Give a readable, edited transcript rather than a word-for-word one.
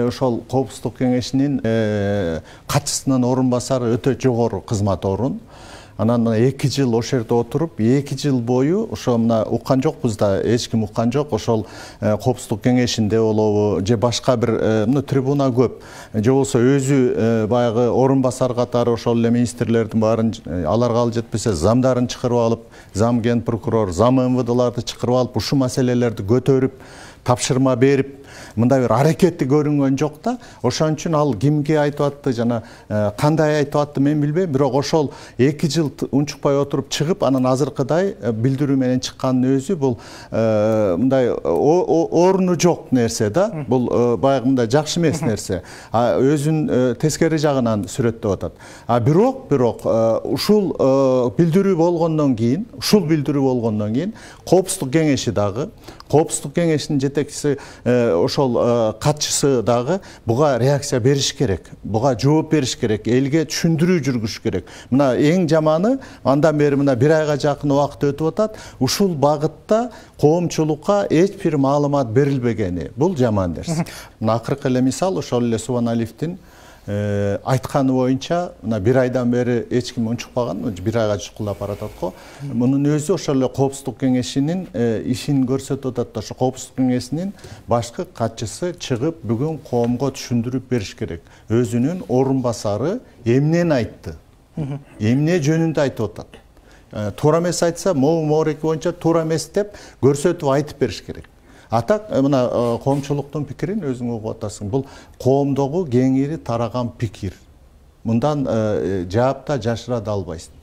Ошол Коопсуздук кеңешинин катчысынын орун басары өтө жогору кызмат орун. Анан 2 жыл ошол жерде отуруп, 2 жыл бою ошо мына уккан жокпуз да, эч ким уккан жок. Ошол Коопсуздук кеңешинде болобу, же башка бир трибуна көп. Же болсо өзү баягы орун басар катары ошол эле министрлердин баарын аларга ал жетпесе замдарын чыгарып алып, зам ген прокурор, зам МВДларды чыгарып алып, ушул маселелерди көтөрүп, тапшырма берип, мындай бир аракети көрүнгөн жок да. Ошон үчүн ал кимге айтып атты жана кандай айтып атты мен билбейм, бирок ошол 2 жыл унчукпай отуруп чыгып, анан азыркыдай билдирүү менен чыккандын өзү бул мындай оруну жок нерсе да. Бул баягы мындай жакшы эмес нерсе. Өзүн тескери жагынан сүрөттөп атат. Бирок ушул билдирүү болгондон кийин, Коопсуздук кеңеши дагы, Коопсуздук кеңешинин жетекчиси ошол катчысы дагы буга реакция бериш керек, буга жооп бериш керек, элге түшүндүрүү жүргүш керек. Мына эң жаманы, андан бери мына 1 айга жакын убакыт өтүп атат, ушул багытта коомчулукка эч бир маалымат берилбегени, бул жаман нерсе. Мына акыркы эле мисал ошол эле Субаналиевдин айтканы боюнча, мына 1 айдан бери эч ким унчукпаган, 1 айга чукулдап баратат го. Мунун өзү ошол эле Коопсуздук кеңешинин ишин көрсөтүп атат да. Ошо Коопсуздук кеңешинин башкы катчысы чыгып бүгүн коомго түшүндүрүп бериш керек. Өзүнүн орун басары эмнени айтты? Эмне жөнүндө айтып атат? Туура эмес айтса, мореки боюнча туура эмес деп көрсөтүп айтып бериш керек. Атак мына коомчулуктун пикирин өзүң угуп атасың. Бул коомдогу кеңири тараган пикир. Мындан жаап да жашыра да албайсың.